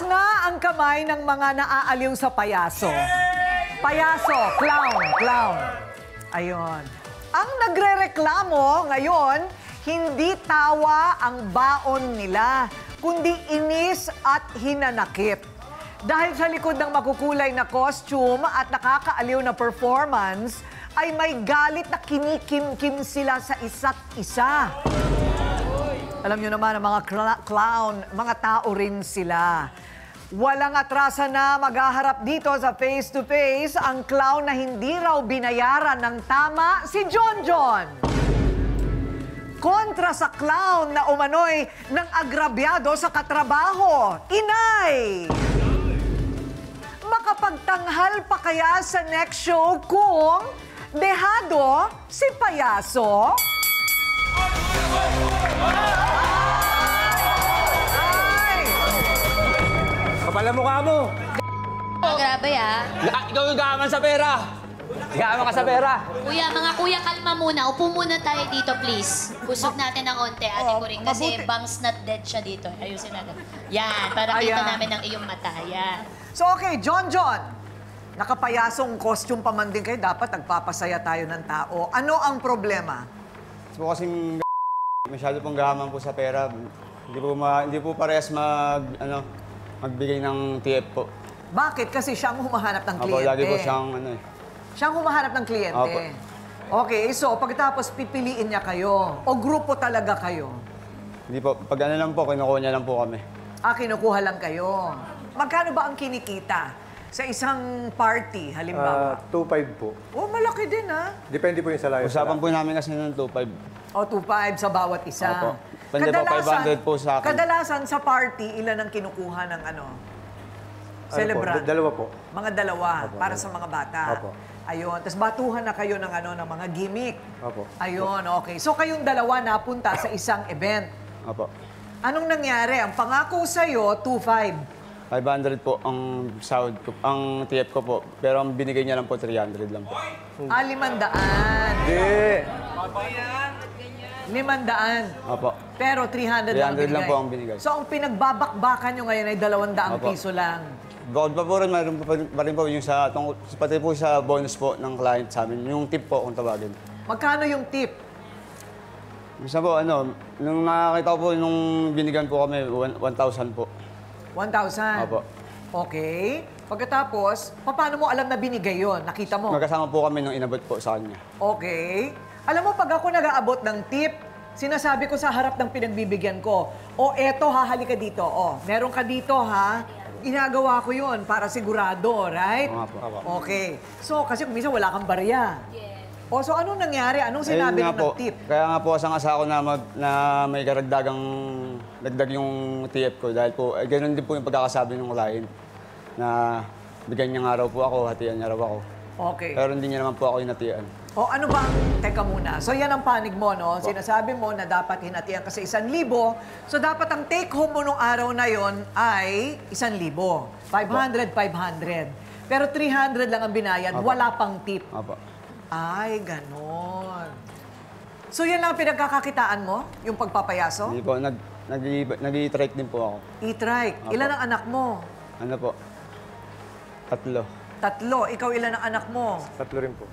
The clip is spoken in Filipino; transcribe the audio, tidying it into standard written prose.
Na ang kamay ng mga naaaliw sa payaso. Payaso, clown. Ayun. Ang nagrereklamo ngayon, hindi tawa ang baon nila, kundi inis at hinanakit. Dahil sa likod ng makukulay na costume at nakakaaliw na performance, ay may galit na kinikimkim sila sa isa't isa. Alam nyo naman, ang mga clown, mga tao rin sila. Walang atrasa na maghaharap dito sa face-to-face ang clown na hindi raw binayaran ng tama, si Jonjon. Kontra sa clown na umano'y ng agrabyado sa katrabaho, Inay. Makapagtanghal pa kaya sa next show kung dehado si Payaso? Kapal ang mukha mo! Grabe ah. Ikaw yung gaman sa pera! Gaman ka sa pera! Kuya, mga kuya, kalma muna. Upo muna tayo dito, please. Kusog natin ng onte, ate ko rin. Kasi mabuti. bangs not dead siya dito. Ayusin natin. Yan, para kita Ayan. namin ang iyong mata. Yan. So okay, Jonjon. Nakapayasong costume pa man din kayo, dapat nagpapasaya tayo ng tao. Ano ang problema? So kasing masyado pong gahaman po sa pera. Hindi po parehas magbigay ng TF po. Bakit? Kasi siyang humahanap ng Opo, kliyente. lagi po siyang Siyang humahanap ng kliyente. Opo. Okay, so pagkatapos pipiliin niya kayo, o grupo talaga kayo? Hindi po, pag lang po, kinukuha niya lang po kami. Kinukuha lang kayo. Magkano ba ang kinikita sa isang party, halimbawa? 2.5 po. Oh, malaki din, ha? Depende po yung salayo. Usapan po namin kasi ng 2.5. O, 2.5 sa bawat isa. Opo. Pwede po, 500 po sa akin. Kadalasan sa party, ilan ang kinukuha ng celebrant? Dalawa po. Mga dalawa, Opo, para dalawa. sa mga bata. Opo. Ayun. Tapos batuhan na kayo ng ng mga gimmick. Opo. Ayun, okay. So kayong dalawa napunta sa isang event. Opo. Anong nangyari? Ang pangako sa'yo, 2.5. 500 po ang sahod ko, ang TF ko po. Pero ang binigay niya lang po, 300 lang po. 500. Hindi. 500. Opo. Pero 300 lang 300 lang binigay. po ang binigay. So ang pinagbabakbakan nyo ngayon ay 200 Opo. piso lang. Bukod pa po rin, mayroon pa rin po yung pati po sa bonus po ng client sa amin. Yung tip po kung tawagin. Magkano yung tip? Minsan po, nung nakakita ko po, nung binigyan po kami, 1,000 po. 1,000? Opo. Okay. Pagkatapos, paano mo alam na binigay yon? Nakita mo? Magkasama po kami nung inabot po sa kanya. Okay. Alam mo, pag ako nag-aabot ng tip, sinasabi ko sa harap ng pinagbibigyan ko, eto ha, halika dito. Meron ka dito ha. Ginagawa ko yon para sigurado, right? Oo nga po. Okay. So, kasi minsan wala kang barya. Yes. So anong nangyari? Anong sinabi Ayun nga ng po, tip? Kaya nga po, asang-asa ako na may karagdagang dagdag yung TF ko. Dahil po, ganoon din po yung pagkakasabi ng client na bigyan niya nga raw po ako, hatian niya raw ako. Okay. Pero hindi niya naman po ako inatian. Ano ba teka muna. So yan ang panig mo, no? Sinasabi mo na dapat hinatian kasi 1,000. So dapat ang take home mo nung araw na yon ay 1,000. 500, 500. Pero 300 lang ang binayad, Opo. wala pang tip. Opo. Ay, ganon. So yan lang ang pinagkakakitaan mo? Yung pagpapayaso? Hindi po, nag-i-trike din po ako. E-trike. Opo. Ilan ang anak mo? Ano po? 3. 3. Ikaw ilan ang anak mo? 3 rin po.